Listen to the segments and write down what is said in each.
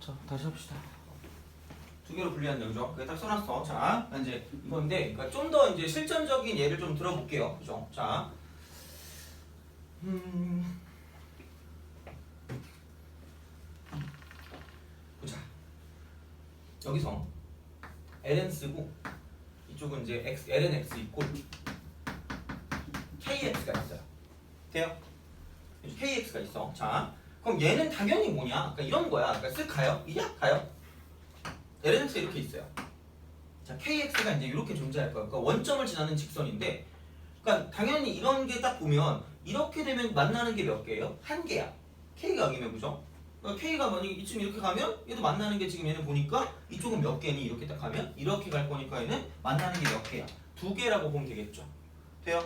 자, 다시 합시다. 두 개로 분리한다, 그죠? 그게 딱 써놨어. 자, 이제 이건데, 그러니까 좀 더 이제 실전적인 예를 좀 들어볼게요, 그죠? 자, 보자. 여기서 ln 쓰고 이쪽은 이제 x, ln x 있고 kx가 있어요. 돼요? kx가 있어. 자, 그럼 얘는 당연히 뭐냐? 그러니까 이런 거야. 그러니까 쓱 가요. 이게 가요. ln x 이렇게 있어요. 자, kx가 이제 이렇게 존재할 거야. 그러니까 원점을 지나는 직선인데, 그러니까 당연히 이런 게 딱 보면 이렇게 되면 만나는 게 몇 개예요? 한 개야. k가 0이면 그죠? 그러니까 k가 만약에 이쯤 이렇게 가면 얘도 만나는 게 지금 얘는 보니까 이쪽은 몇 개니? 이렇게 딱 가면 이렇게 갈 거니까 얘는 만나는 게 몇 개야? 두 개라고 보면 되겠죠. 돼요?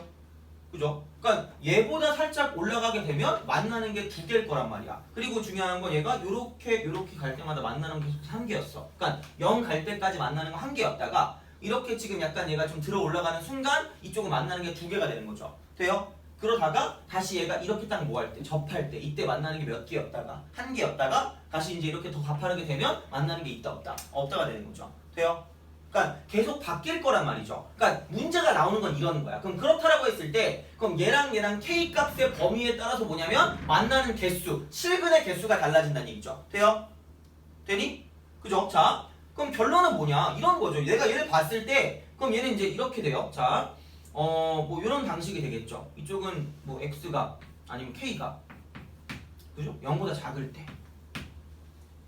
그죠? 그러니까 얘보다 살짝 올라가게 되면 만나는 게 두 개일 거란 말이야. 그리고 중요한 건 얘가 요렇게 갈 때마다 만나는 게 한 개였어. 그러니까 0 갈 때까지 만나는 거 한 개였다가 이렇게 지금 약간 얘가 좀 들어 올라가는 순간 이쪽은 만나는 게 두 개가 되는 거죠. 돼요? 그러다가 다시 얘가 이렇게 딱 뭐 할 때, 접할 때 이때 만나는 게 몇 개였다가 한 개였다가 다시 이제 이렇게 더 가파르게 되면 만나는 게 있다 없다 없다가 되는 거죠. 돼요? 그러니까 계속 바뀔 거란 말이죠. 그러니까 문제가 나오는 건 이러는 거야. 그럼 그렇다라고 했을 때 그럼 얘랑 k 값의 범위에 따라서 뭐냐면 만나는 개수, 실근의 개수가 달라진다는 얘기죠. 돼요? 되니? 그죠? 자, 그럼 결론은 뭐냐? 이런 거죠. 내가 얘를 봤을 때 그럼 얘는 이제 이렇게 돼요. 자, 뭐 이런 방식이 되겠죠. 이쪽은 뭐 x가 아니면 k가 그죠? 0보다 작을 때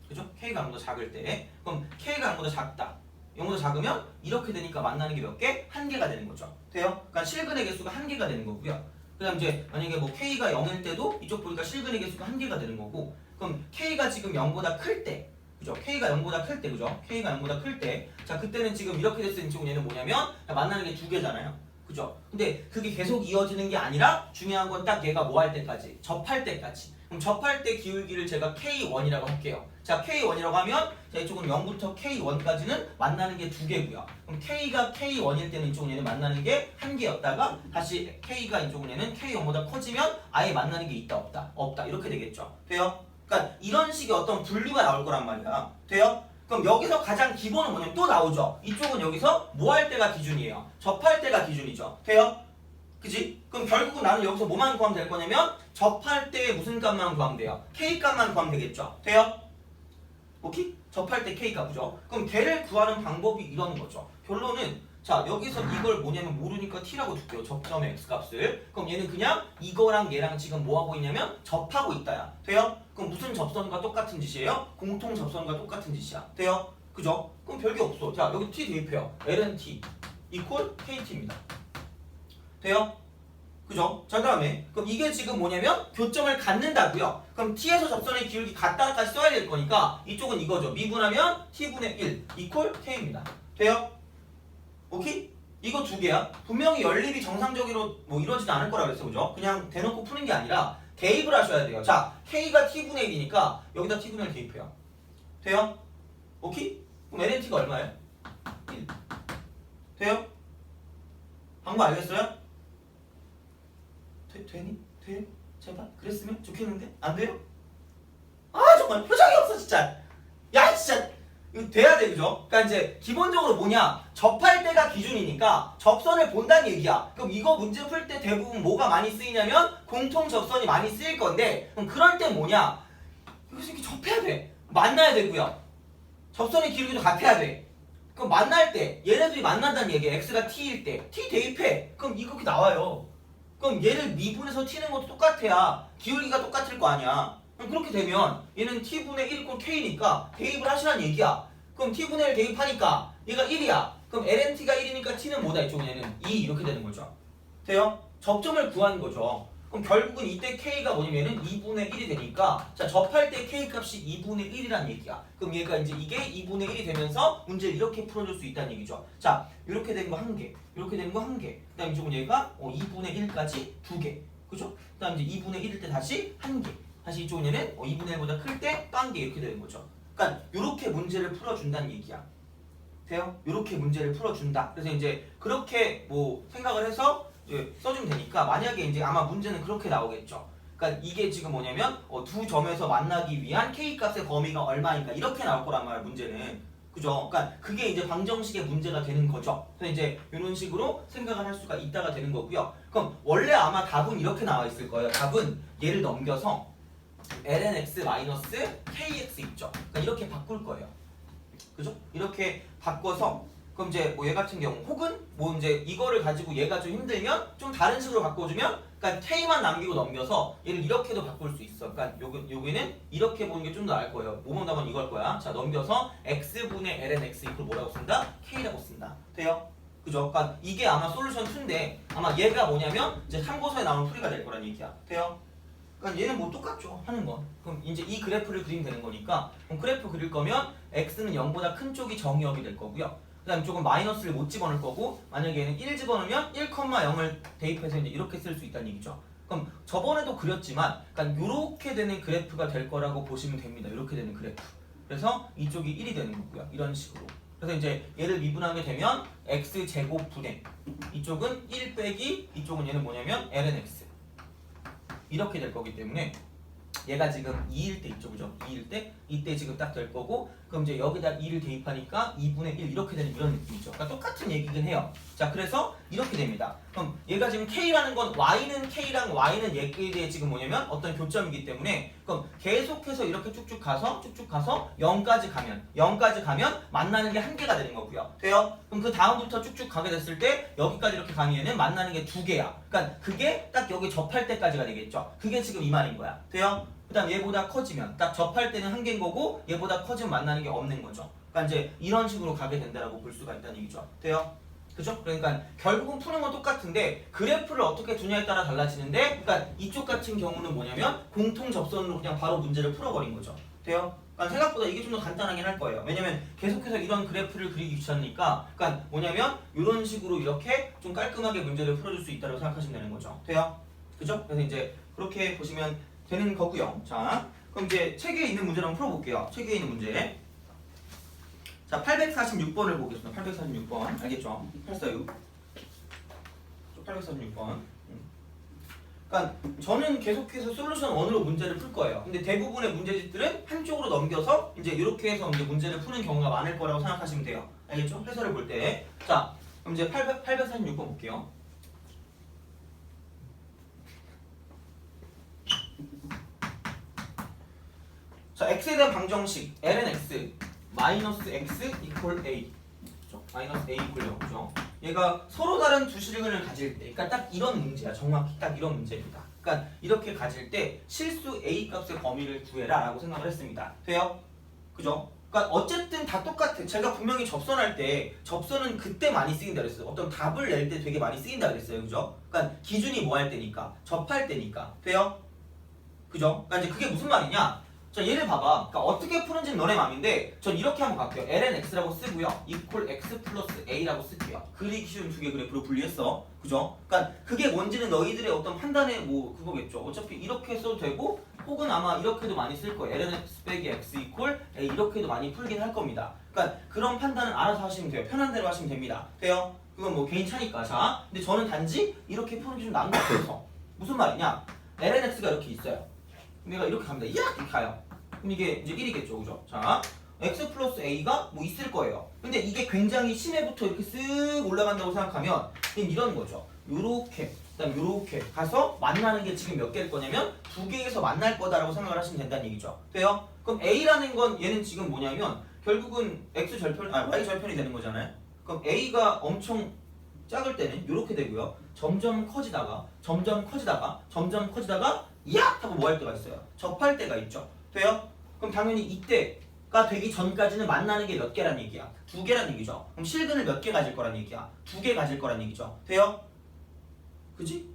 그죠? k가 0보다 작을 때 그럼 k가 0보다 작다. 0보다 작으면 이렇게 되니까 만나는 게 몇 개? 한 개가 되는 거죠. 돼요? 그러니까 실근의 개수가 한 개가 되는 거고요. 그다음 이제 만약에 뭐 k가 0일 때도 이쪽 보니까 실근의 개수가 한 개가 되는 거고 그럼 k가 지금 0보다 클 때 그죠? k가 0보다 클 때 그죠? k가 0보다 클 때 자 그때는 지금 이렇게 됐으니 지금 얘는 뭐냐면 만나는 게 두 개잖아요. 그죠? 근데 그게 계속 이어지는 게 아니라 중요한 건 딱 얘가 뭐 할 때까지 접할 때까지. 그럼 접할 때 기울기를 제가 K1이라고 할게요. 자, K1이라고 하면 자, 이쪽은 0부터 K1까지는 만나는 게 두 개고요. 그럼 K가 K1일 때는 이쪽은 얘는 만나는 게 한 개였다가 다시 K가 이쪽은 얘는 K1보다 커지면 아예 만나는 게 있다 없다? 없다. 이렇게 되겠죠. 돼요? 그러니까 이런 식의 어떤 분류가 나올 거란 말이야. 돼요? 그럼 여기서 가장 기본은 뭐냐면 또 나오죠. 이쪽은 여기서 뭐 할 때가 기준이에요? 접할 때가 기준이죠. 돼요? 그지? 그럼 결국은 나는 여기서 뭐만 구하면 될 거냐면 접할 때 무슨 값만 구하면 돼요? K 값만 구하면 되겠죠. 돼요? 오케이? 접할 때 K 값이죠. 그럼 걔를 구하는 방법이 이런 거죠. 결론은 자 여기서 이걸 뭐냐면 모르니까 T라고 줄게요. 접점의 X 값을. 그럼 얘는 그냥 이거랑 얘랑 지금 뭐 하고 있냐면 접하고 있다야. 돼요? 그럼 무슨 접선과 똑같은 짓이에요? 공통 접선과 똑같은 짓이야. 돼요? 그죠? 그럼 별게 없어. 자 여기 T 대입해요. ln T 이퀄 KT입니다. 돼요? 그죠? 자 다음에 그럼 이게 지금 뭐냐면 교점을 갖는다고요. 그럼 T에서 접선의 기울기 같다까지 써야 될 거니까 이쪽은 이거죠. 미분하면 T분의 1 이퀄 K입니다. 돼요? 오케이? 이거 두 개야. 분명히 연립이 정상적으로 뭐 이러지는 않을 거라 그랬어. 그죠? 그냥 대놓고 푸는 게 아니라 대입을 하셔야 돼요. 자, K가 T분의 1이니까 여기다 T분의 1 대입해요. 돼요? 오케이? 그럼 LNT가 얼마예요? 1. 돼요? 방법 알겠어요? 되니? 돼요? 제발? 그랬으면 좋겠는데? 안 돼요? 아 정말 표정이 없어 진짜. 야 진짜 이거 돼야 돼 그죠? 그러니까 이제 기본적으로 뭐냐 접할 때가 기준이니까 접선을 본다는 얘기야. 그럼 이거 문제 풀 때 대부분 뭐가 많이 쓰이냐면 공통 접선이 많이 쓰일 건데 그럼 그럴 때 뭐냐 여기서 이렇게 접해야 돼. 만나야 되고요. 접선의 기울기도 같아야 돼. 그럼 만날 때 얘네들이 만난다는 얘기야. x가 t일 때 t 대입해. 그럼 이렇게 나와요. 그럼 얘를 미분해서 t는 것도 똑같아야 기울기가 똑같을 거 아니야. 그럼 그렇게 되면 얘는 t분의 1 꼴 k니까 대입을 하시라는 얘기야. 그럼 t분의 1 대입하니까 얘가 1이야. 그럼 lnt가 1이니까 t는 뭐다? 이쪽은 얘는 2 이렇게 되는 거죠. 돼요? 접점을 구하는 거죠. 그럼 결국은 이때 k가 뭐냐면은 2분의 1이 되니까 자 접할 때 k 값이 2분의 1이란 얘기야. 그럼 얘가 이제 이게 2분의 1이 되면서 문제를 이렇게 풀어줄 수 있다는 얘기죠. 자 이렇게 된 거 한 개, 이렇게 된 거 한 개. 그다음 이쪽은 얘가 2분의 1까지 두 개, 그죠? 그다음 이제 2분의 1일 때 다시 한 개. 다시 이쪽은 얘는 2분의 1보다 클 때 또 한 개 이렇게 되는 거죠. 그러니까 이렇게 문제를 풀어준다는 얘기야. 돼요? 이렇게 문제를 풀어준다. 그래서 이제 그렇게 뭐 생각을 해서 이제 써주면 되니까 만약에 이제 아마 문제는 그렇게 나오겠죠. 그러니까 이게 지금 뭐냐면 두 점에서 만나기 위한 k 값의 범위가 얼마니까 이렇게 나올 거란 말이야 문제는. 그죠? 그러니까 그게 이제 방정식의 문제가 되는 거죠. 그래서 이제 이런 식으로 생각을 할 수가 있다가 되는 거고요. 그럼 원래 아마 답은 이렇게 나와 있을 거예요. 답은 얘를 넘겨서 lnx-kx 있죠. 그러니까 이렇게 바꿀 거예요. 그죠? 이렇게 바꿔서 그럼 이제 뭐 얘 같은 경우 혹은 뭐 이제 이거를 가지고 얘가 좀 힘들면 좀 다른 식으로 바꿔주면 그러니까 k만 남기고 넘겨서 얘를 이렇게도 바꿀 수 있어. 그러니까 여기는 이렇게 보는 게 좀 더 나을 거예요. 모범 답은 이걸 거야. 자 넘겨서 x분의 lnx 이걸 뭐라고 쓴다? k라고 쓴다. 돼요? 그죠? 그러니까 이게 아마 솔루션 2인데 아마 얘가 뭐냐면 이제 참고서에 나오는 풀이가 될 거란 얘기야. 돼요? 그러니까 얘는 뭐 똑같죠 하는 건. 그럼 이제 이 그래프를 그리면 되는 거니까 그럼 그래프 그릴 거면 x는 0보다 큰 쪽이 정의역이 될 거고요. 그 다음 조금 마이너스를 못 집어넣을 거고 만약에 얘는 1 집어넣으면 1,0을 대입해서 이제 이렇게 쓸 수 있다는 얘기죠. 그럼 저번에도 그렸지만 그러니까 이렇게 되는 그래프가 될 거라고 보시면 됩니다. 이렇게 되는 그래프. 그래서 이쪽이 1이 되는 거고요. 이런 식으로. 그래서 이제 얘를 미분하게 되면 x제곱 분의 이쪽은 1 빼기 이쪽은 얘는 뭐냐면 lnx 이렇게 될 거기 때문에 얘가 지금 2일 때 있죠, 그죠? 2일 때 이때 지금 딱 될 거고 그럼 이제 여기다 2를 대입하니까 2분의 1 이렇게 되는 이런 느낌이죠. 그러니까 똑같은 얘기긴 해요. 자, 그래서 이렇게 됩니다. 그럼 얘가 지금 K라는 건 Y는 K랑 Y는 얘에 대해 지금 뭐냐면 어떤 교점이기 때문에 그럼 계속해서 이렇게 쭉쭉 가서 0까지 가면 만나는 게 한 개가 되는 거고요. 돼요? 그럼 그 다음부터 쭉쭉 가게 됐을 때 여기까지 이렇게 가면은 만나는 게 두 개야. 그러니까 그게 딱 여기 접할 때까지가 되겠죠. 그게 지금 이 말인 거야. 돼요? 그 다음 얘보다 커지면 딱 접할 때는 한 개인 거고 얘보다 커지면 만나는 게 없는 거죠. 그러니까 이제 이런 식으로 가게 된다라고 볼 수가 있다는 얘기죠. 돼요? 그죠? 그러니까 결국은 푸는 건 똑같은데 그래프를 어떻게 두냐에 따라 달라지는데 그러니까 이쪽 같은 경우는 뭐냐면 공통 접선으로 그냥 바로 문제를 풀어버린 거죠. 돼요? 그러니까 생각보다 이게 좀 더 간단하긴 할 거예요. 왜냐면 계속해서 이런 그래프를 그리기 귀찮으니까 그러니까 뭐냐면 이런 식으로 이렇게 좀 깔끔하게 문제를 풀어줄 수 있다고 생각하시면 되는 거죠. 돼요? 그죠? 그래서 이제 그렇게 보시면 되는 거고요. 자, 그럼 이제 책에 있는 문제를 한번 풀어볼게요. 책에 있는 문제. 자, 846번을 보겠습니다. 846번. 알겠죠? 846. 846번. 그러니까 저는 계속해서 솔루션 1으로 문제를 풀 거예요. 근데 대부분의 문제집들은 한쪽으로 넘겨서 이제 이렇게 해서 이제 문제를 푸는 경우가 많을 거라고 생각하시면 돼요. 알겠죠? 해설을 볼 때. 자, 그럼 이제 846번 볼게요. 자, x에 대한 방정식 ln x 마이너스 x 이퀄 a 그렇죠? 마이너스 a 이퀄 0 그죠? 얘가 서로 다른 두 실근을 가질 때 그러니까 딱 이런 문제야. 정확히 딱 이런 문제입니다. 그러니까 이렇게 가질 때 실수 a 값의 범위를 구해라 라고 생각을 했습니다. 돼요? 그죠? 그러니까 어쨌든 다 똑같아. 제가 분명히 접선할 때 접선은 그때 많이 쓰인다 그랬어요. 어떤 답을 낼 때 되게 많이 쓰인다 그랬어요. 그죠? 그러니까 기준이 뭐 할 때니까 접할 때니까. 돼요? 그죠? 그러니까 이제 그게 무슨 말이냐? 자, 얘를 봐봐. 그러니까 어떻게 푸는지는 너네 맘인데 전 이렇게 한번 갈게요. lnx라고 쓰고요. 이퀄 x 플러스 a라고 쓸게요. 그리기 쉬운 두 개 그래프로 분리했어. 그죠? 그러니까 그게 뭔지는 너희들의 어떤 판단의 뭐 그거겠죠. 어차피 이렇게 써도 되고 혹은 아마 이렇게도 많이 쓸 거예요. lnx 빼기 x 이퀄 a 이렇게도 많이 풀긴 할 겁니다. 그러니까 그런 판단은 알아서 하시면 돼요. 편한 대로 하시면 됩니다. 돼요? 그건 뭐 개인 차니까. 자, 근데 저는 단지 이렇게 푸는 게 좀 나은 것 같아서 무슨 말이냐? lnx가 이렇게 있어요. 내가 이렇게 갑니다. 이렇게 가요. 그럼 이게 이제 1이겠죠, 그죠? 자, x 플러스 a가 뭐 있을 거예요. 근데 이게 굉장히 심해부터 이렇게 쓱 올라간다고 생각하면 그냥 이런 거죠. 요렇게, 그다음 요렇게 가서 만나는 게 지금 몇 개일 거냐면 두 개에서 만날 거다라고 생각을 하시면 된다는 얘기죠. 돼요? 그럼 a라는 건 얘는 지금 뭐냐면 결국은 x 절편, y 절편이 되는 거잖아요. 그럼 a가 엄청 작을 때는 요렇게 되고요. 점점 커지다가 야! 하고 뭐 할 때가 있어요? 접할 때가 있죠. 돼요? 그럼 당연히 이때가 되기 전까지는 만나는 게 몇 개란 얘기야? 두 개란 얘기죠. 그럼 실근을 몇 개 가질 거란 얘기야? 두 개 가질 거란 얘기죠. 돼요? 그지?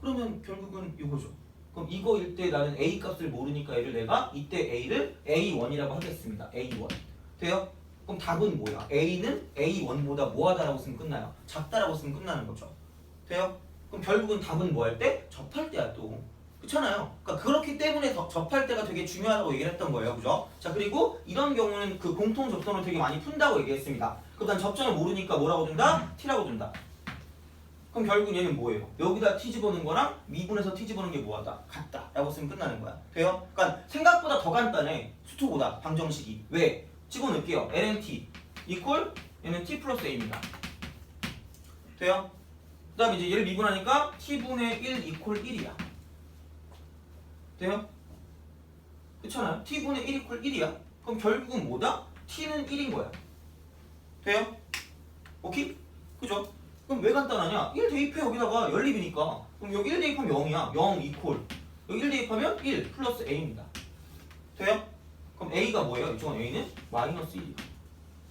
그러면 결국은 이거죠. 그럼 이거일 때 나는 a 값을 모르니까 얘를 내가 이때 a를 a1이라고 하겠습니다. a1. 돼요? 그럼 답은 뭐야? a는 a1보다 뭐하다라고 쓰면 끝나요? 작다라고 쓰면 끝나는 거죠. 돼요? 그럼 결국은 답은 뭐 할 때? 접할 때야 또. 그렇잖아요. 그러니까 그렇기 때문에 접할 때가 되게 중요하다고 얘기를 했던 거예요. 그죠? 자, 그리고 이런 경우는 그 공통 접선을 되게 많이 푼다고 얘기했습니다. 그럼 난 접점을 모르니까 뭐라고 둔다? t라고 둔다. 그럼 결국 얘는 뭐예요? 여기다 t 집어넣은 거랑 미분에서 t 집어넣은 게 뭐하다? 같다 라고 쓰면 끝나는 거야. 돼요? 그러니까 생각보다 더 간단해. 수투보다 방정식이. 왜? 집어넣을게요. ln(t) 이퀄 얘는 t 플러스 a입니다. 돼요? 그 다음에 이제 얘를 미분하니까 t분의 1 이퀄 1이야. 돼요? 그렇잖아요? t분의 1 이퀄 1이야. 그럼 결국은 뭐다? t는 1인 거야. 돼요? 오케이? 그죠? 그럼 왜 간단하냐? 1 대입해 여기다가 연립이니까. 그럼 여기 1 대입하면 0이야. 0 이퀄. 여기 1 대입하면 1 플러스 a입니다. 돼요? 그럼 a가 뭐예요? 이쪽은 a는 마이너스 1이야.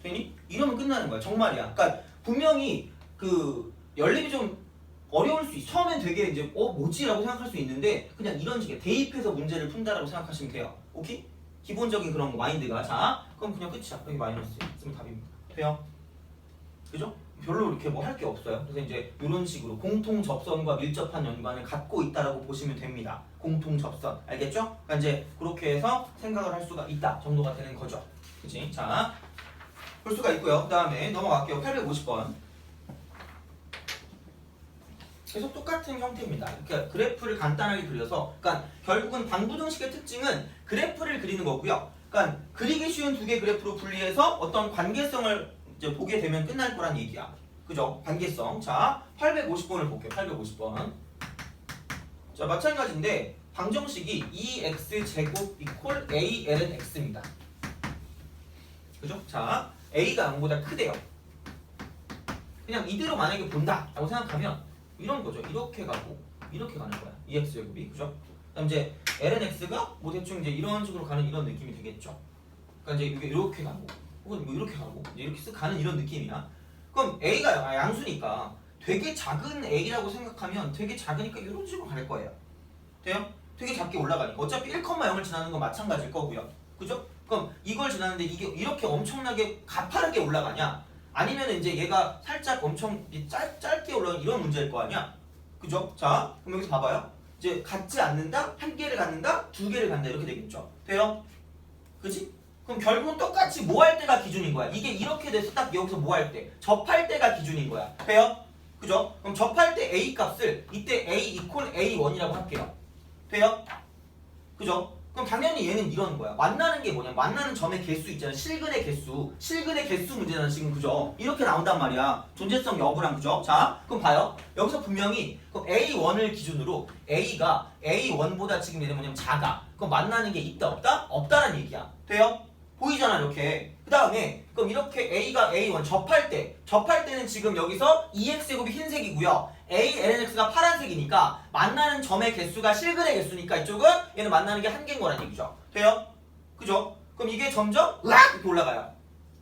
되니? 이러면 끝나는 거야. 정말이야. 그러니까 분명히 그 연립이 좀 어려울 수 있어. 처음엔 되게 이제 뭐지? 라고 생각할 수 있는데 그냥 이런 식의 대입해서 문제를 푼다라고 생각하시면 돼요. 오케이? 기본적인 그런 거 마인드가. 자, 그럼 그냥 끝이야. 여기 마이너스 쓰면 답입니다. 돼요? 그죠? 별로 이렇게 뭐 할 게 없어요. 그래서 이제 이런 식으로 공통 접선과 밀접한 연관을 갖고 있다라고 보시면 됩니다. 공통 접선. 알겠죠? 그러니까 이제 그렇게 해서 생각을 할 수가 있다 정도가 되는 거죠. 그치? 자, 볼 수가 있고요. 그 다음에 넘어갈게요. 850번. 계속 똑같은 형태입니다. 그러니까 그래프를 간단하게 그려서, 그러니까 결국은 방부등식의 특징은 그래프를 그리는 거고요. 그러니까 그리기 쉬운 두 개 그래프로 분리해서 어떤 관계성을 이제 보게 되면 끝날 거란 얘기야. 그죠? 관계성. 자, 850번을 볼게요. 850번. 자, 마찬가지인데 방정식이 2x 제곱 이퀄 a ln x입니다. 그죠? 자, a가 0보다 크대요. 그냥 이대로 만약에 본다라고 생각하면 이런 거죠. 이렇게 가고 이렇게 가는 거야. 2x제곱이. 그죠? 그다음 이제 lnx가 뭐 대충 이제 이런 식으로 가는 이런 느낌이 되겠죠. 그러니까 이제 이게 이렇게 가고 혹은 뭐 이렇게 가고 이제 이렇게 쓱 가는 이런 느낌이야. 그럼 a가 양수니까 되게 작은 a라고 생각하면 되게 작으니까 이런 식으로 갈 거예요. 돼요? 되게 작게 올라가니까 어차피 1,0을 지나는 건 마찬가지일 거고요. 그죠? 그럼 이걸 지나는데 이게 이렇게 엄청나게 가파르게 올라가냐? 아니면 이제 얘가 살짝 엄청 짧게 올라가는 이런 문제일 거 아니야? 그죠? 자, 그럼 여기서 봐봐요. 이제 같지 않는다, 한 개를 갖는다, 두 개를 갖는다 이렇게 되겠죠. 돼요? 그지? 그럼 결국은 똑같이 뭐 할 때가 기준인 거야. 이게 이렇게 돼서 딱 여기서 뭐 할 때, 접할 때가 기준인 거야. 돼요? 그죠? 그럼 접할 때 a 값을 이때 a 이퀄 a1이라고 할게요. 돼요? 그죠? 그럼 당연히 얘는 이런 거야. 만나는 게 뭐냐? 만나는 점의 개수 있잖아. 실근의 개수. 실근의 개수 문제잖아 지금. 그죠? 이렇게 나온단 말이야. 존재성 여부랑. 그죠? 자, 그럼 봐요. 여기서 분명히 그럼 A1을 기준으로 A가 A1보다 지금 얘는 뭐냐면 작아. 그럼 만나는 게 있다 없다? 없다라는 얘기야. 돼요? 보이잖아 이렇게. 그 다음에 그럼 이렇게 A가 A1 접할 때는 지금 여기서 2x제곱이 흰색이고요. A, lnx가 파란색이니까 만나는 점의 개수가 실근의 개수니까 이쪽은 얘는 만나는 게 한 개인 거란 얘기죠. 돼요? 그죠? 그럼 이게 점점 이렇게 올라가요.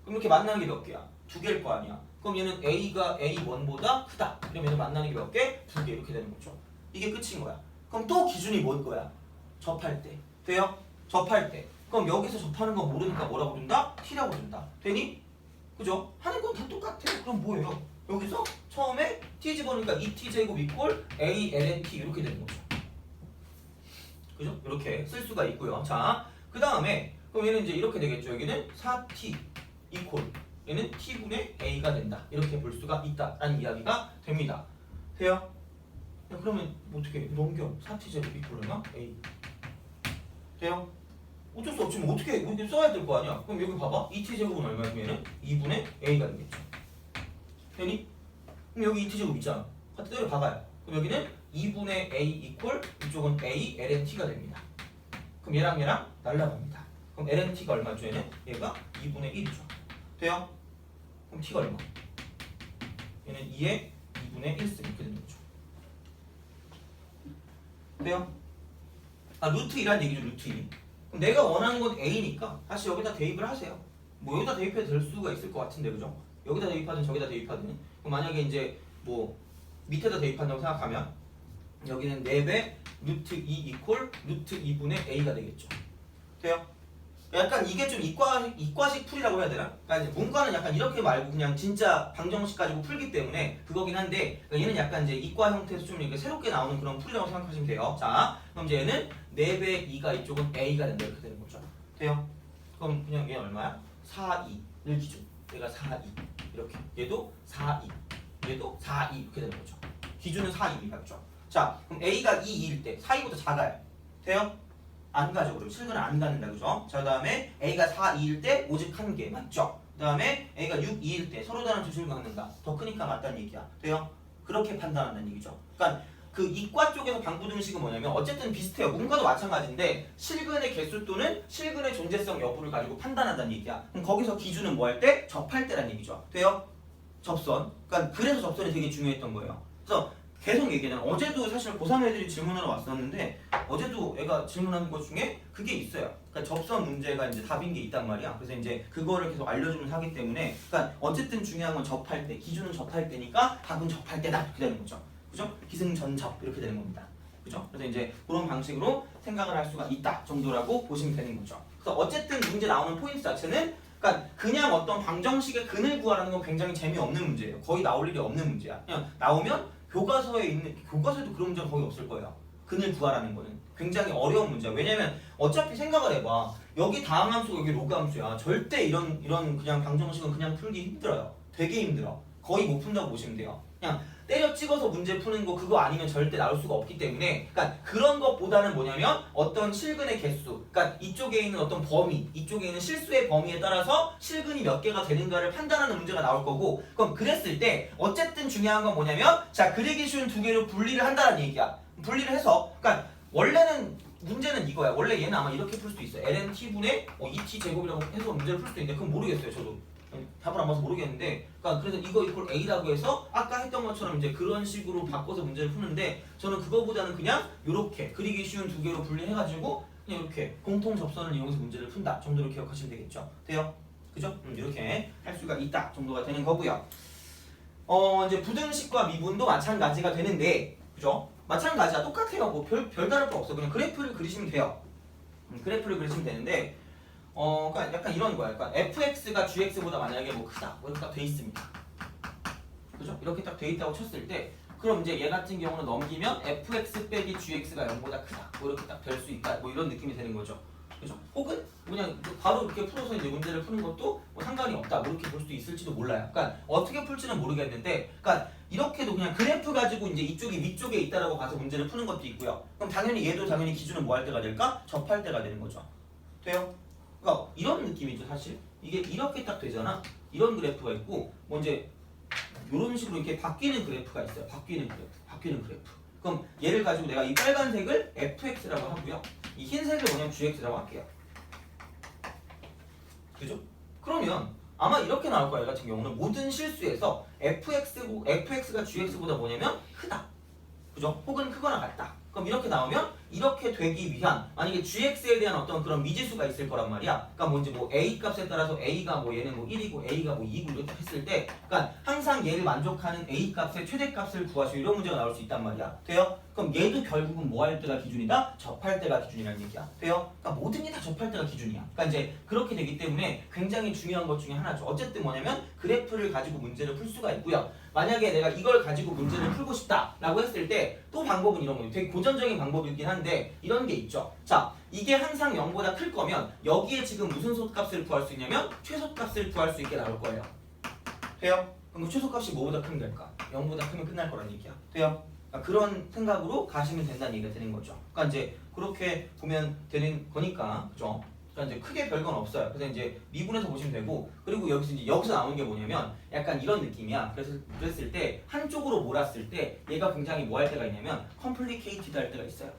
그럼 이렇게 만나는 게 몇 개야? 두 개일 거 아니야. 그럼 얘는 A가 A1보다 크다. 그럼 얘는 만나는 게 몇 개? 두 개. 이렇게 되는 거죠. 이게 끝인 거야. 그럼 또 기준이 뭔 거야? 접할 때. 돼요? 접할 때. 그럼 여기서 접하는 거 모르니까 뭐라고 부른다? T라고 부른다. 되니? 그죠? 하는 건 다 똑같아. 그럼 뭐예요? 여기서 처음에 t 집어넣으니까 2t제곱 이퀄 a ln t 이렇게 되는 거죠. 그죠? 이렇게 쓸 수가 있고요. 자, 그 다음에 그럼 얘는 이제 이렇게 되겠죠. 여기는 4t 이퀄 얘는 t분의 a가 된다. 이렇게 볼 수가 있다라는 이야기가 됩니다. 돼요? 야, 그러면 뭐 어떻게 넘겨? 4t제곱 이퀄이나 a 돼요? 어쩔 수 없지만 어떻게 이렇게 써야 될 거 아니야? 그럼 여기 봐봐. 2t제곱은 얼마면 얘는 2분의 a가 되겠죠. 되니? 그럼 여기 2t제곱 있잖아. 같은 대로 봐봐요. 그럼 여기는 2분의 a 이퀄 이쪽은 a ln(t가) 됩니다. 그럼 얘랑 날라갑니다. 그럼 ln(t가) 얼마죠? 얘는? 얘가 2분의 1이죠. 돼요? 그럼 t가 얼마? 얘는 2에 2분의 1승 이렇게 되는 거죠. 돼요? 아, 루트 2란 얘기죠. 루트 2. 그럼 내가 원하는 건 a니까 다시 여기다 대입을 하세요. 뭐 여기다 대입해도 될 수가 있을 것 같은데, 그죠? 여기다 대입하든 저기다 대입하든. 그럼 만약에 이제 뭐 밑에다 대입한다고 생각하면 여기는 4배 루트 2 이퀄 루트 2분의 a가 되겠죠. 돼요? 약간 이게 좀 이과식 풀이라고 해야 되나? 그러니까 이제 문과는 약간 이렇게 말고 그냥 진짜 방정식 가지고 풀기 때문에 그거긴 한데, 그러니까 얘는 약간 이제 이과 형태에서 좀 이렇게 새롭게 나오는 그런 풀이라고 생각하시면 돼요. 자, 그럼 이제 얘는 4배 2가 이쪽은 a가 된다 이렇게 되는 거죠. 돼요? 그럼 그냥 얘 얼마야? 4, 2를 기준. 얘가 4, 2 이렇게. 얘도 4, 2 얘도 4, 2 이렇게 되는 거죠. 기준은 4, 2입니다. 그죠? 자, 그럼 A가 2, 2일 때 4, 2보다 작아요. 돼요? 안 가죠. 그럼 실근을 안 갖는다. 그죠? 자, 그 다음에 A가 4, 2일 때 오직 한 개. 맞죠? 그 다음에 A가 6, 2일 때 서로 다른 두 실근 갖는다. 더 크니까 맞다는 얘기야. 돼요? 그렇게 판단한다는 얘기죠. 그러니까 그 이과 쪽에서 방부등식은 뭐냐면 어쨌든 비슷해요. 문과도 마찬가지인데 실근의 개수 또는 실근의 존재성 여부를 가지고 판단한다는 얘기야. 그럼 거기서 기준은 뭐 할 때? 접할 때란 얘기죠. 돼요? 접선. 그러니까 그래서 접선이 되게 중요했던 거예요. 그래서 계속 얘기하잖아. 어제도 사실 고3 애들이 질문하러 왔었는데 어제도 애가 질문하는 것 중에 그게 있어요. 그러니까 접선 문제가 이제 답인 게 있단 말이야. 그래서 이제 그거를 계속 알려주면서 하기 때문에 그러니까 어쨌든 중요한 건 접할 때, 기준은 접할 때니까 답은 접할 때다 이렇게 되는 거죠. 그죠? 기승전접 이렇게 되는 겁니다. 그죠? 그래서 이제 그런 방식으로 생각을 할 수가 있다 정도라고 보시면 되는 거죠. 그래서 어쨌든 문제 나오는 포인트 자체는 그러니까 그냥 어떤 방정식의 근을 구하라는 건 굉장히 재미없는 문제예요. 거의 나올 일이 없는 문제야. 그냥 나오면 교과서에도 그런 문제가 거의 없을 거예요. 근을 구하라는 거는 굉장히 어려운 문제야. 왜냐면 어차피 생각을 해봐. 여기 다항함수 여기 로그함수야. 절대 이런 그냥 방정식은 그냥 풀기 힘들어요. 되게 힘들어. 거의 못 푼다고 보시면 돼요. 그냥 때려 찍어서 문제 푸는 거 그거 아니면 절대 나올 수가 없기 때문에 그러니까 그런 것보다는 뭐냐면 어떤 실근의 개수 그러니까 이쪽에 있는 어떤 범위 이쪽에 있는 실수의 범위에 따라서 실근이 몇 개가 되는가를 판단하는 문제가 나올 거고 그럼 그랬을 때 어쨌든 중요한 건 뭐냐면 자 그리기 쉬운 두 개로 분리를 한다는 얘기야. 분리를 해서 그러니까 원래는 문제는 이거야. 원래 얘는 아마 이렇게 풀 수도 있어요. ln-t분의 2t 제곱이라고 해서 문제를 풀 수도 있는데 그건 모르겠어요. 저도. 답을 안 봐서 모르겠는데 그러니까 그래서 이거 이걸 A라고 해서 아까 했던 것처럼 이제 그런 식으로 바꿔서 문제를 푸는데 저는 그거보다는 그냥 이렇게 그리기 쉬운 두 개로 분리해가지고 그냥 이렇게 공통 접선을 이용해서 문제를 푼다 정도로 기억하시면 되겠죠. 돼요? 그죠? 이렇게 할 수가 있다 정도가 되는 거고요. 이제 부등식과 미분도 마찬가지가 되는데 그죠? 마찬가지야. 똑같아요. 뭐 별다를 거 없어. 그냥 그래프를 그리시면 돼요. 그래프를 그리시면 되는데 그러니까 약간 이런 거야. 그러니까 fx가 gx보다 만약에 뭐 크다, 뭐 이렇게 딱 돼 있습니다. 그죠? 이렇게 딱 돼 있다고 쳤을 때, 그럼 이제 얘 같은 경우는 넘기면 fx 빼기 gx가 0보다 크다, 뭐 이렇게 딱 될 수 있다, 뭐 이런 느낌이 되는 거죠. 그죠? 혹은 그냥 바로 이렇게 풀어서 이제 문제를 푸는 것도 뭐 상관이 없다, 뭐 이렇게 볼 수도 있을지도 몰라요. 그러니까 어떻게 풀지는 모르겠는데, 그러니까 이렇게도 그냥 그래프 가지고 이제 이쪽이 위쪽에 있다라고 봐서 문제를 푸는 것도 있고요. 그럼 당연히 얘도 당연히 기준은 뭐 할 때가 될까? 접할 때가 되는 거죠. 돼요? 그러니까 이런 느낌이죠. 사실 이게 이렇게 딱 되잖아. 이런 그래프가 있고 뭐 이제 이런 식으로 이렇게 바뀌는 그래프가 있어요. 바뀌는 그래프. 그럼 얘를 가지고 내가 이 빨간색을 fx라고 하고요. 이 흰색을 뭐냐면 gx라고 할게요. 그죠? 그러면 아마 이렇게 나올 거야. 얘 같은 경우는 모든 실수에서 fx가 gx보다 뭐냐면 크다. 그죠? 혹은 크거나 같다. 그럼 이렇게 나오면 이렇게 되기 위한 만약에 gx에 대한 어떤 그런 미지수가 있을 거란 말이야. 그러니까 뭐 이제 뭐 a 값에 따라서 a가 뭐 얘는 뭐 1이고 a가 뭐 2고 이렇게 했을 때 그러니까 항상 얘를 만족하는 a 값의 최대값을 구하시오 이런 문제가 나올 수 있단 말이야. 돼요? 그럼 얘도 결국은 뭐 할 때가 기준이다? 접할 때가 기준이라는 얘기야. 돼요? 그러니까 모든 게 다 접할 때가 기준이야. 그러니까 이제 그렇게 되기 때문에 굉장히 중요한 것 중에 하나죠. 어쨌든 뭐냐면 그래프를 가지고 문제를 풀 수가 있고요. 만약에 내가 이걸 가지고 문제를 풀고 싶다라고 했을 때 또 방법은 이런 거예요. 되게 고전적인 방법이긴 한데 이런 게 있죠. 자, 이게 항상 0보다 클 거면 여기에 지금 무슨 소값을 구할 수 있냐면 최소값을 구할 수 있게 나올 거예요. 돼요? 그럼 그 최소값이 뭐보다 크면 될까? 0보다 크면 끝날 거란 얘기야. 돼요? 그러니까 그런 생각으로 가시면 된다는 얘기가 되는 거죠. 그러니까 이제 그렇게 보면 되는 거니까, 그죠? 그러니까 이제 크게 별건 없어요. 그래서 이제 미분해서 보시면 되고, 그리고 여기서 나오는 게 뭐냐면 약간 이런 느낌이야. 그랬을 때 한쪽으로 몰았을 때 얘가 굉장히 뭐 할 때가 있냐면 complicated 할 때가 있어요.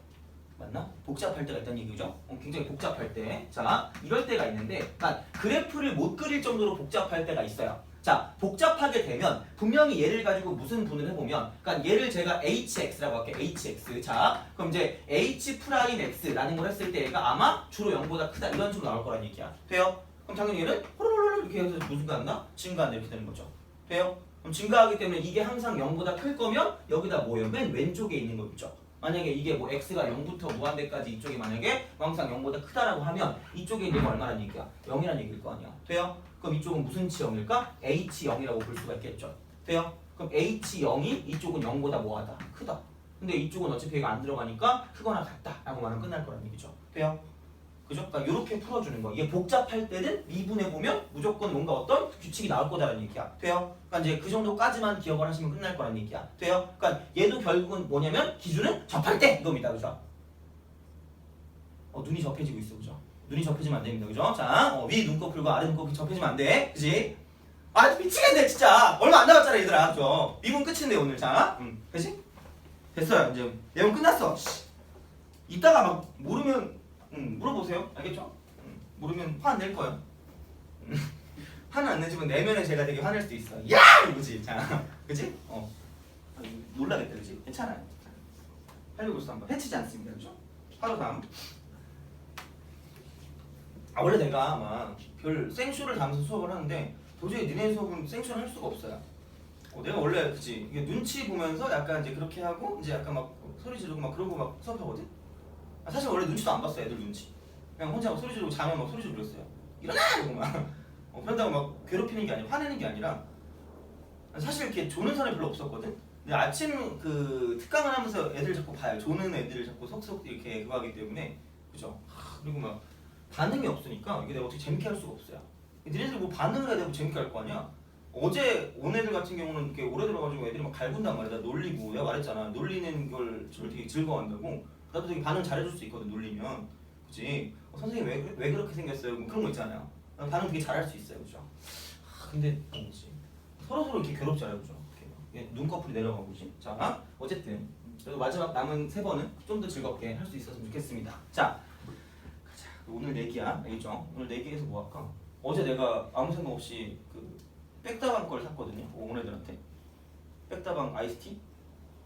맞나? 복잡할 때가 있다는 얘기죠. 굉장히 복잡할 때. 자, 이럴 때가 있는데, 그러니까 그래프를 못 그릴 정도로 복잡할 때가 있어요. 자, 복잡하게 되면 분명히 얘를 가지고 무슨 분을 해보면, 그러니까 얘를 제가 hx라고 할게요. hx. 자, 그럼 이제 h'x라는 걸 했을 때 얘가 아마 주로 0보다 크다 이런 식으로 나올 거란 얘기야. 돼요? 그럼 당연히 얘는 호로로로 이렇게 해서 무슨 가나? 증가한다 이렇게 되는 거죠. 돼요? 그럼 증가하기 때문에 이게 항상 0보다 클 거면 여기다 뭐예요? 맨 왼쪽에 있는 거 있죠. 만약에 이게 뭐 x가 0부터 무한대까지 이쪽이 만약에 항상 0보다 크다라고 하면 이쪽에 있는 게 얼마란 얘기야? 0이란 얘기일 거 아니야. 돼요? 그럼 이쪽은 무슨 치형일까? h0이라고 볼 수가 있겠죠. 돼요? 그럼 h0이 이쪽은 0보다 뭐하다? 크다. 근데 이쪽은 어차피 얘가 안 들어가니까 크거나 같다 라고 말하면 끝날 거란 얘기죠. 돼요? 그죠? 그러니까 이렇게 풀어주는 거. 이게 복잡할 때는 미분해 보면 무조건 뭔가 어떤 규칙이 나올 거다라는 얘기야. 돼요? 그러니까 이제 그 정도까지만 기억을 하시면 끝날 거라는 얘기야. 돼요? 그러니까 얘도 결국은 뭐냐면 기준은 접할 때 이겁니다. 그죠? 눈이 접해지고 있어. 그죠? 눈이 접해지면 안 됩니다. 그죠? 자, 위 눈꺼풀과 아래 눈꺼풀이 접해지면 안 돼. 그지? 아, 미치겠네, 진짜. 얼마 안 남았잖아, 얘들아. 그죠? 미분 끝인데, 오늘. 자, 그지? 됐어요. 이제 내용 끝났어. 이따가 막 모르면, 물어보세요. 알겠죠? 모르면 화 안 낼 거예요. 화는 안 내지만 내면에 제가 되게 화낼 수도 있어. 야! 이거지. 자, 그지? 놀라겠다, 그지? 괜찮아요. 853번. 해치지 않습니다. 그죠? 바로 다음. 원래 내가 막 별 생쇼를 담아서 수업을 하는데 도저히 니네 수업은 생쇼를 할 수가 없어요. 내가 원래 그치 이게 눈치 보면서 약간 이제 그렇게 하고 이제 약간 막 소리 지르고 막 그러고 막 수업하거든. 사실 원래 눈치도 안 봤어. 애들 눈치. 그냥 혼자 막 소리 지르고 자면 막 소리 지르고 그랬어요. 일어나! 이러고 막 그런다고 막 괴롭히는 게 아니라 화내는 게 아니라 사실 이렇게 조는 사람이 별로 없었거든. 근데 아침 그 특강을 하면서 애들 자꾸 봐요. 조는 애들을 자꾸 속속 이렇게 그거 하기 때문에 그죠. 그리고 막 반응이 없으니까 이게 내가 어떻게 재밌게 할 수가 없어야. 니네들 뭐 반응을 해야 되고 재밌게 할 거 아니야. 어제 온 애들 같은 경우는 이렇게 오래 들어가지고 애들이 막 갈군단 말이야. 나 놀리고 내가 말했잖아. 놀리는 걸 저를 되게 즐거워한다고. 나도 되게 반응 잘해줄 수 있거든. 놀리면. 그치? 선생님 왜 그렇게 생겼어요? 뭐 그런 거 있잖아요. 반응 되게 잘할 수 있어요. 그죠? 근데 뭐지? 서로 이렇게 괴롭잖아요. 그죠? 이렇게 눈꺼풀이 내려가고 그지? 자, 어쨌든 그래도 마지막 남은 3번은 좀 더 즐겁게 할 수 있었으면 좋겠습니다. 자, 오늘 내기야. 알겠죠? 오늘 내기에서 뭐 할까? 어제 내가 아무 생각 없이 그 백다방 걸 샀거든요. 온 애들한테. 백다방 아이스티.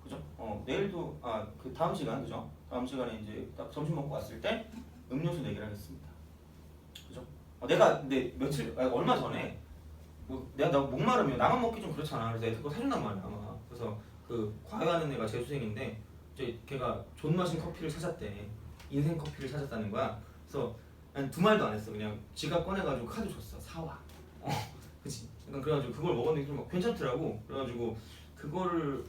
그죠? 내일도 그 다음 시간 그죠? 다음 시간에 이제 딱 점심 먹고 왔을 때 음료수 내기를 하겠습니다. 그죠? 내가 근데 얼마 전에 내가 목마르면 나만 먹기 좀 그렇잖아. 그래서 애들 거 사준단 말이야. 아마. 그래서 그 과외하는 애가 재수생인데 이제 걔가 존맛인 커피를 찾았대. 인생 커피를 찾았다는 거야. 그래서 난 2말도 안 했어. 그냥 지갑 꺼내가지고 카드 줬어. 사와. 그치? 그러니까 그래가지고 그걸 먹었는데 좀 괜찮더라고. 그래가지고 그거를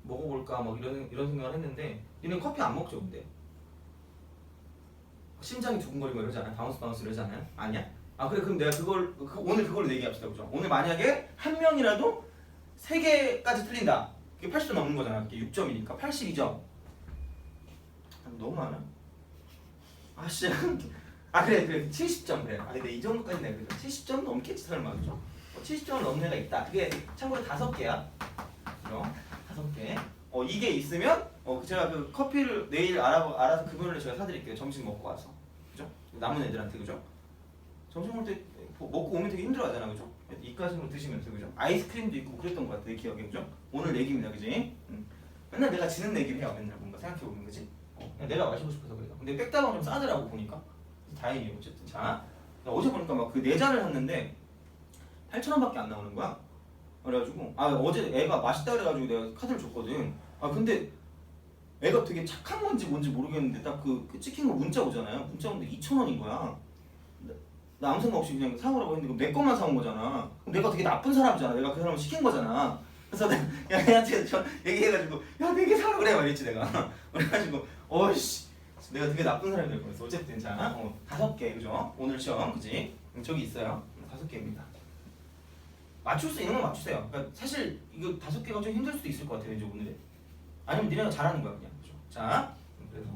먹어볼까 막 이런 생각을 했는데 니네 커피 안 먹죠 근데? 심장이 두근거리고 이러지 않아요? 바운스 이러지 않아요? 아니야? 그래 그럼 내가 오늘 그걸로 내기합시다. 그죠? 오늘 만약에 한 명이라도 3개까지 틀린다. 그게 80점 넘는 거잖아. 그게 6점이니까 82점. 너무 많아. 씨. 그래 70점 그래. 근데 이 정도까지 내가 70점 넘겠지 설마. 그죠? 70점을 넘는 애가 있다. 그게 참고로 5개야. 그죠? 5개. 이게 있으면 제가 그 커피를 내일 알아서 그분을 제가 사드릴게요. 점심 먹고 와서. 그죠? 남은 애들한테. 그죠? 점심 먹을 때 먹고 오면 되게 힘들어하잖아. 그죠? 이까지만 드시면서. 그죠? 아이스크림도 있고 그랬던 것 같아. 내 기억에. 그죠? 오늘 내기입니다. 그지? 맨날 내가 지는 내기를 해요. 맨날 뭔가 생각해보면. 그지? 그냥 내가 마시고 싶어서 그래요. 근데 백다방 좀 싸더라고 보니까. 다행이에요. 어쨌든. 자, 어제 보니까 막 그 4잔을 샀는데 8,000원밖에 안 나오는 거야. 그래가지고 어제 애가 맛있다 그래가지고 내가 카드를 줬거든. 근데 애가 되게 착한 건지 뭔지 모르겠는데 딱 그 찍힌 거 문자 오잖아요. 문자 오는데 2,000원인 거야. 나 아무 생각 없이 그냥 사오라고 했는데 그럼 내 것만 사온 거잖아. 그럼 내가 되게 나쁜 사람이잖아. 내가 그 사람을 시킨 거잖아. 그래서 내가 애한테 얘기해가지고 야 4개 사라 그래 말했지 내가. 그래가지고 어이씨 내가 되게 나쁜 사람이 될 뻔했어. 어쨌든 자 5개 그죠? 오늘 시험 그지? 저기 있어요. 5개입니다. 맞출 수 있는 건 맞추세요. 그러니까 사실 이거 5개가 좀 힘들 수도 있을 것 같아요. 이제 오늘에. 아니면 니네가 잘하는 거야 그냥. 그죠? 자, 그래서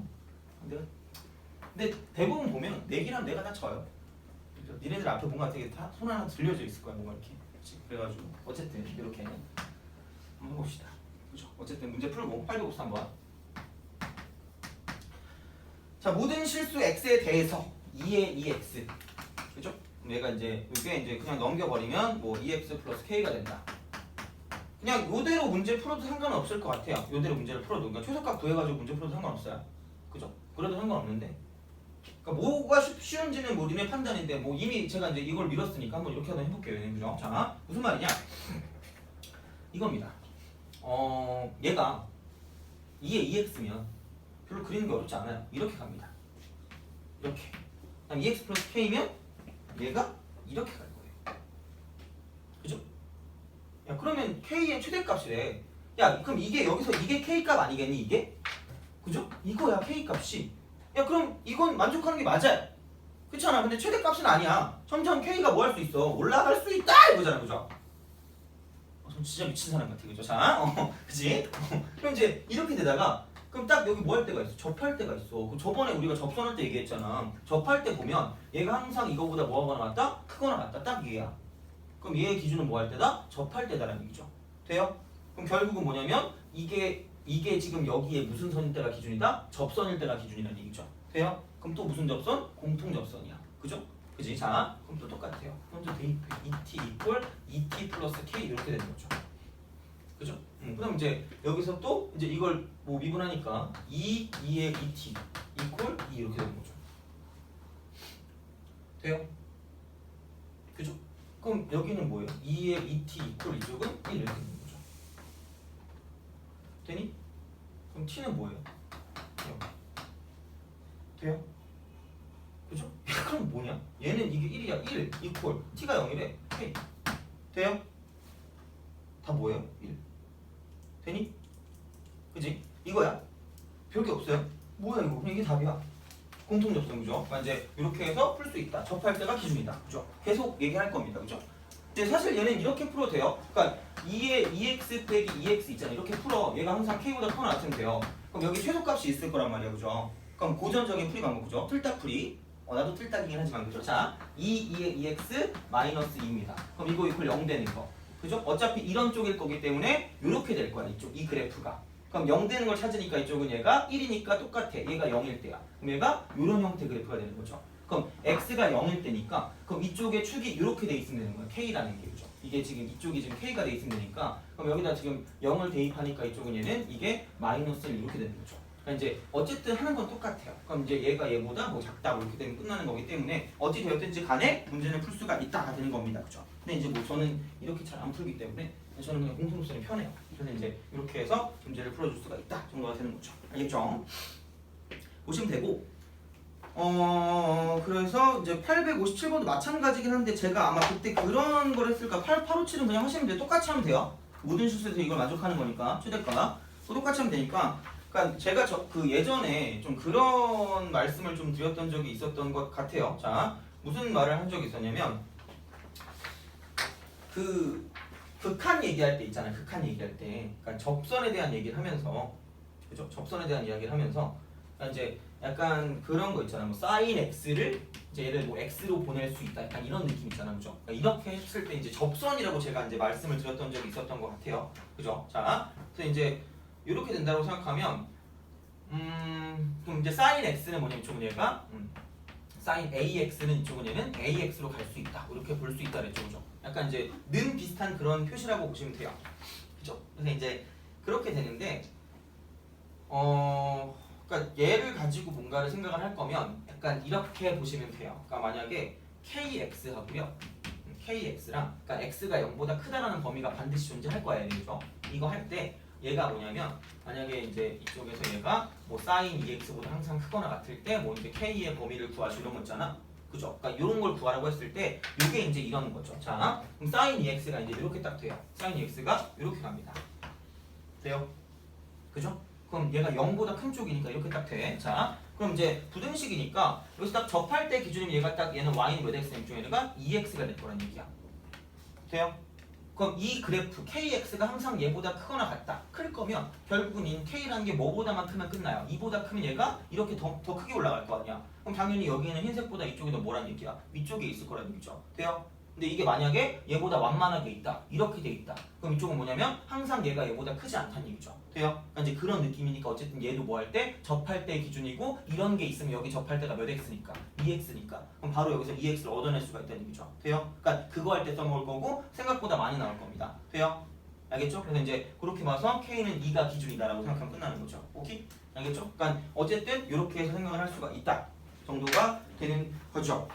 근데 대부분 보면 내기랑 내가 다 져요. 그죠? 니네들 앞에 뭔가 되게 다 손 하나 들려져 있을 거야. 뭔가 이렇게. 그치? 그래가지고 어쨌든 이렇게 한번 해봅시다. 그죠? 어쨌든 문제 풀고 853번. 자, 모든 실수 x에 대해서 2의 2x. 그죠? 얘가 이제 이게 이제 그냥 넘겨버리면 뭐 2x 플러스 k가 된다. 그냥 요대로 문제 풀어도 상관없을 것 같아요. 요대로 문제를 풀어도. 그러니까 최소값 구해가지고 문제 풀어도 상관없어요. 그죠? 그래도 상관없는데. 그러니까 뭐가 쉬운지는 뭐 니네 판단인데 뭐 이미 제가 이제 이걸 밀었으니까 한번 이렇게 한번 해볼게요. 그죠? 자, 무슨 말이냐? 이겁니다. 얘가 2의 2x면 별로 그리는 게 어렵지 않아요. 이렇게 갑니다. 이렇게. 그다음 2x 플러스 k면 얘가 이렇게 갈 거예요. 그죠? 야 그러면 k의 최대값이래. 야 그럼 이게 여기서 이게 k값 아니겠니 이게? 그죠? 이거야 k값이. 야 그럼 이건 만족하는 게 맞아요. 그렇잖아. 근데 최대값은 아니야. 점점 K가 뭐 할 수 있어? 올라갈 수 있다 이거잖아, 그죠? 전 진짜 미친 사람 같아, 그죠? 자, 그지? 그럼 이제 이렇게 되다가 그럼 딱 여기 뭐 할 때가 있어? 접할 때가 있어. 그럼 저번에 우리가 접선할 때 얘기했잖아. 접할 때 보면 얘가 항상 이거보다 뭐가 나왔다? 크거나 같다. 딱 얘야. 그럼 얘의 기준은 뭐 할 때다? 접할 때다라는 얘기죠. 돼요? 그럼 결국은 뭐냐면 이게 지금 여기에 무슨 선일 때가 기준이다? 접선일 때가 기준이라는 얘기죠. 돼요? 그럼 또 무슨 접선? 공통 접선이야. 그죠? 그지? 자, 그럼 또 똑같아요. 먼저 대입해. ET 이퀄 ET 플러스 K 이렇게 되는 거죠. 그죠? 그럼 이제 여기서 또 이제 이걸 뭐 미분하니까 2의 ET 이퀄 2 이렇게 되는 거죠. 돼요? 그죠? 그럼 여기는 뭐예요? 2의 ET 이퀄 이쪽은 1 이렇게 되는 거죠. 되니? 그럼 T는 뭐예요? 0. 돼요? 그죠? 그럼 뭐냐? 얘는 이게 1이야. 1 이퀄 T가 0이래. K. 돼요? 다 뭐예요? 1. 되니? 그지? 이거야. 별게 없어요. 뭐야 이거? 그냥 이게 답이야. 공통 접선, 그죠? 그러니까 이제 이렇게 해서 풀 수 있다. 접할 때가 기준이다. 그죠? 계속 얘기할 겁니다. 그죠? 근데 사실 얘는 이렇게 풀어도 돼요. 그러니까 2의 2x 빼기 2x 있잖아. 이렇게 풀어. 얘가 항상 k보다 커나 같으면 돼요. 그럼 여기 최소값이 있을 거란 말이야. 그죠? 그럼 고전적인 풀이 방법, 그죠? 틀딱풀이. 나도 틀딱이긴 하지만, 그죠? 자, 2의 2x 마이너스 2입니다. 그럼 이거 이퀄 0 되는 거. 그죠? 어차피 이런 쪽일 거기 때문에 이렇게 될 거야. 이쪽, 이 그래프가. 그럼 0 되는 걸 찾으니까 이쪽은 얘가 1이니까 똑같아. 얘가 0일 때야. 그럼 얘가 이런 형태 그래프가 되는 거죠. 그럼 x가 0일 때니까 그럼 이쪽에 축이 이렇게 돼 있으면 되는 거야. k라는 게, 그죠? 이게 지금 이쪽이 지금 k가 돼 있으면 되니까 그럼 여기다 지금 0을 대입하니까 이쪽은 얘는 이게 마이너스 1 이렇게 되는 거죠. 그러니까 이제 어쨌든 하는 건 똑같아요. 그럼 이제 얘가 얘보다 뭐 작다고 이렇게 되면 끝나는 거기 때문에 어찌 되었든지 간에 문제는 풀 수가 있다가 되는 겁니다. 그죠? 근데 이제 뭐 저는 이렇게 잘 안 풀기 때문에 저는 그냥 공통점이 편해요. 그래서 이제 이렇게 해서 문제를 풀어줄 수가 있다 정도가 되는 거죠. 알겠죠? 보시면 되고 그래서 이제 857번도 마찬가지긴 한데 제가 아마 그때 그런 걸 했을까 857은 그냥 하시면 돼요. 똑같이 하면 돼요. 모든 실수에서 이걸 만족하는 거니까 최대가 똑같이 하면 되니까 그러니까 제가 그 예전에 좀 그런 말씀을 좀 드렸던 적이 있었던 것 같아요. 자, 무슨 말을 한 적이 있었냐면 그 극한 얘기할 때 있잖아요. 극한 얘기할 때 그러니까 접선에 대한 얘기를 하면서 그죠? 접선에 대한 이야기를 하면서 그러니까 이제 약간 그런 거 있잖아요. 뭐 사인 x를 이제 얘를 뭐 x로 보낼 수 있다. 약간 이런 느낌 있잖아요. 그죠? 그러니까 이렇게 했을 때 이제 접선이라고 제가 이제 말씀을 드렸던 적이 있었던 것 같아요. 그죠? 자, 그래서 이제 이렇게 된다고 생각하면 그럼 이제 사인 x는 뭐냐면 이쪽은 얘가 사인 ax는 이쪽은 얘는 ax로 갈 수 있다. 이렇게 볼 수 있다 그랬죠. 그죠? 약간 이제 는 비슷한 그런 표시라고 보시면 돼요. 그죠? 그래서 이제 그렇게 되는데 그러니까 얘를 가지고 뭔가를 생각을 할 거면 약간 이렇게 보시면 돼요. 그러니까 만약에 kx하고요. kx랑 그러니까 x가 0보다 크다라는 범위가 반드시 존재할 거예요. 그죠? 이거 할 때 얘가 뭐냐면 만약에 이제 이쪽에서 얘가 뭐 sin 2x보다 항상 크거나 같을 때 뭐 이제 k의 범위를 구하시 이런 거 있잖아. 그죠? 그러니까 이런 걸 구하라고 했을 때 이게 이제 이런 거죠. 자, 그럼 sin 2x가 이제 이렇게 딱 돼요. sin 2x가 이렇게 갑니다. 돼요? 그죠? 그럼 얘가 0보다 큰 쪽이니까 이렇게 딱 돼. 자, 그럼 이제 부등식이니까 여기서 딱 접할 때 기준이면 얘가 딱 얘는 y는 몇 x는 이쪽 얘가 2x가 될 거란 얘기야. 돼요? 그럼 이 그래프 kx가 항상 얘보다 크거나 같다. 클 거면 결국은 이 k라는 게 뭐보다만 크면 끝나요. 2보다 크면 얘가 이렇게 더 크게 올라갈 거 아니야. 그럼 당연히 여기는 흰색보다 이쪽이 더 뭐란 얘기야? 위쪽에 있을 거란 얘기죠. 돼요? 근데 이게 만약에 얘보다 완만하게 있다. 이렇게 돼 있다. 그럼 이쪽은 뭐냐면 항상 얘가 얘보다 크지 않다는 얘기죠. 돼요? 그러니까 이제 그런 느낌이니까 어쨌든 얘도 뭐 할 때 접할 때 기준이고 이런 게 있으면 여기 접할 때가 몇 x니까? 2x니까. 그럼 바로 여기서 2x를 얻어낼 수가 있다는 얘기죠. 돼요? 그러니까 그거 할 때 써먹을 거고 생각보다 많이 나올 겁니다. 돼요? 알겠죠? 그래서 이제 그렇게 봐서 k는 2가 기준이다라고 생각하면 끝나는 거죠. 오케이? 알겠죠? 그러니까 어쨌든 이렇게 해서 생각을 할 수가 있다 정도가 되는 거죠.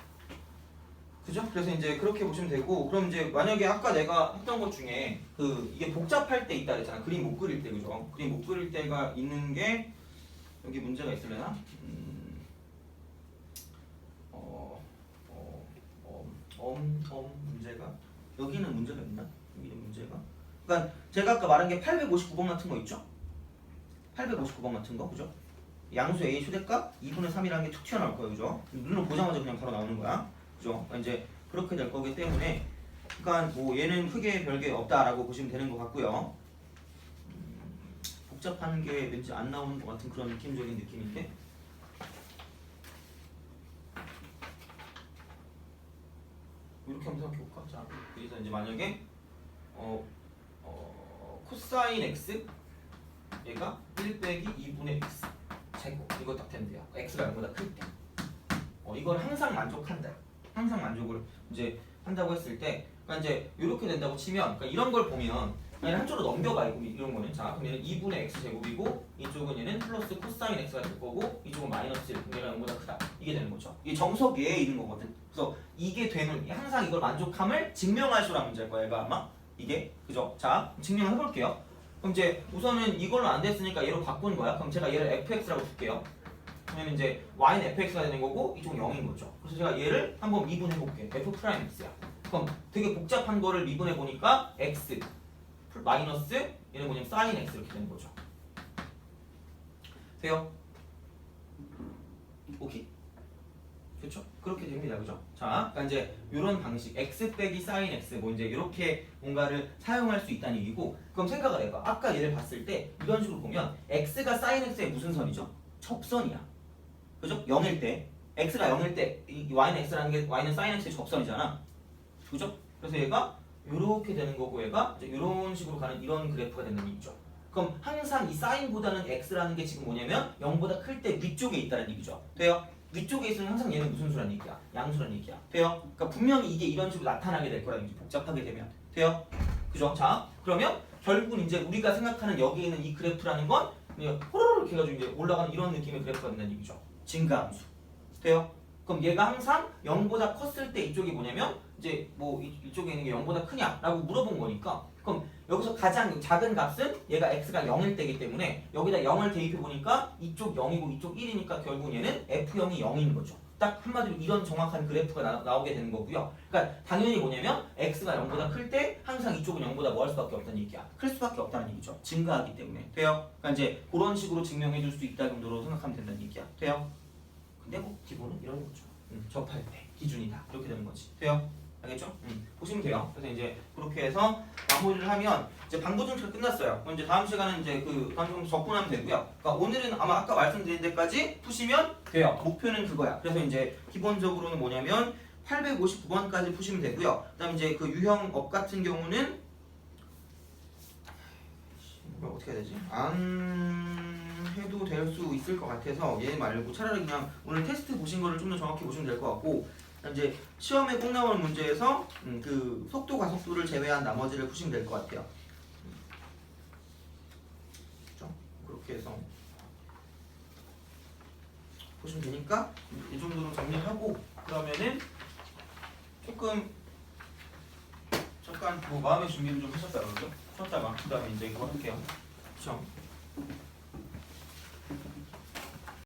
그죠? 그래서 이제 그렇게 보시면 되고 그럼 이제 만약에 아까 내가 했던 것 중에 그 이게 복잡할 때 있다 그랬잖아. 그림 못 그릴 때, 그죠? 그림 못 그릴 때가 있는 게 여기 문제가 있으려나? 문제가 여기는 문제가 있나? 여기는 문제가 그러니까 제가 아까 말한 게 859번 같은 거 있죠? 859번 같은 거, 그죠? 양수 A의 최대값 2분의 3이라는 게 툭 튀어나올 거예요. 그죠? 눈으로 보자마자 그냥 바로 나오는 거야. 그죠? 그러니까 이제 그렇게 될 거기 때문에 그러니까 뭐 얘는 크게 별게 없다라고 보시면 되는 것 같고요. 복잡한 게 왠지 안 나오는 것 같은 그런 느낌적인 느낌인데 이렇게 한번 생각해볼까? 자, 그래서 이제 만약에 코사인 x 얘가 1 빼기 2분의 x 제곱 이거 딱 된대요. x가 0보다 클 때. 이걸 항상 만족한다. 항상 만족을 이제 한다고 했을 때, 그러니까 이제 이렇게 된다고 치면, 그러니까 이런 걸 보면 그냥 한쪽으로 넘겨가 이런 거는. 자, 그럼 얘는 2분의 x 제곱이고 이쪽은 얘는 플러스 코사인 x가 될 거고 이쪽은 마이너스 1, 얘가 0보다 크다. 이게 되는 거죠. 이게 정석 외에 있는 거거든. 그래서 이게 되는 항상 이걸 만족함을 증명할 수란 문제일 거야. 얘가 아마 이게 그죠? 자, 증명을 해볼게요. 그럼 이제 우선은 이걸로 안 됐으니까 얘로 바꾼 거야. 그럼 제가 얘를 fx라고 줄게요. 그러면 이제 y는 fx가 되는 거고 이쪽은 0인 거죠. 그래서 제가 얘를 한번 미분해 볼게. f'(x야). 그럼 되게 복잡한 거를 미분해 보니까 x 마이너스 얘는 뭐냐면 sin x 이렇게 되는 거죠. 돼요? 오케이? 그렇죠? 그렇게 됩니다. 그죠? 자, 그러니까 이제 이런 방식 x 빼기 sin x 뭐 이제 이렇게 뭔가를 사용할 수 있다는 얘기고, 그럼 생각을 해봐. 아까 얘를 봤을 때 이런 식으로 보면 x가 sin x의 무슨 선이죠? 접선이야. 그죠? 0일 때 x가 0일 때 이 y는 x라는 게 y는 sin x의 접선이잖아. 그죠? 그래서 얘가 이렇게 되는 거고 얘가 이제 이런 식으로 가는 이런 그래프가 된다는 얘기죠. 그럼 항상 이 사인보다는 x라는 게 지금 뭐냐면 0보다 클 때 위쪽에 있다는 얘기죠. 돼요? 위쪽에 있으면 항상 얘는 무슨 수란 얘기야? 양수란 얘기야. 돼요? 그러니까 분명히 이게 이런 식으로 나타나게 될 거라는 얘기. 복잡하게 되면. 돼요? 그죠? 자, 그러면 결국은 이제 우리가 생각하는 여기에 있는 이 그래프라는 건 그냥 호로록 이렇게 해가지고 이제 올라가는 이런 느낌의 그래프가 된다는 얘기죠. 증가함수. 돼요? 그럼 얘가 항상 0보다 컸을 때 이쪽이 뭐냐면 이제 뭐 이쪽에 있는 게 0보다 크냐라고 물어본 거니까, 그럼 여기서 가장 작은 값은 얘가 x가 0일 때이기 때문에 여기다 0을 대입해 보니까 이쪽 0이고 이쪽 1이니까 결국 얘는 f0이 0인 거죠. 딱 한마디로 이런 정확한 그래프가 나오게 되는 거고요. 그러니까 당연히 뭐냐면 x가 0보다 클 때 항상 이쪽은 0보다 뭐 할 수밖에 없다는 얘기야. 클 수밖에 없다는 얘기죠. 증가하기 때문에. 돼요? 그러니까 이제 그런 식으로 증명해 줄 수 있다 정도로 생각하면 된다는 얘기야. 돼요? 근데 뭐 기본은 이런 거죠. 접할 때 기준이다. 이렇게 되는 거지. 돼요? 알겠죠? 보시면 돼요. 그래서 이제 그렇게 해서 마무리를 하면 이제 방부정치가 끝났어요. 그럼 이제 다음 시간은 이제 그 방금 접근하면 되고요. 그러니까 오늘은 아마 아까 말씀드린 데까지 푸시면 돼요. 목표는 그거야. 그래서 이제 기본적으로는 뭐냐면 859번까지 푸시면 되고요. 그다음 이제 그 유형업 같은 경우는 어떻게 해야 되지? 안 해도 될 수 있을 것 같아서 얘 말고 차라리 그냥 오늘 테스트 보신 거를 좀 더 정확히 보시면 될 것 같고, 이제 시험에 꼭 나오는 문제에서 그 속도 가속도를 제외한 나머지를 푸시면 될 것 같아요. 그렇죠? 그렇게 해서 보시면 되니까 이 정도로 정리하고, 그러면은 조금 잠깐 뭐 마음의 준비를 좀 하셨다가 그죠? 쉬었다가 그 다음에 이제 이거 할게요. 그렇죠?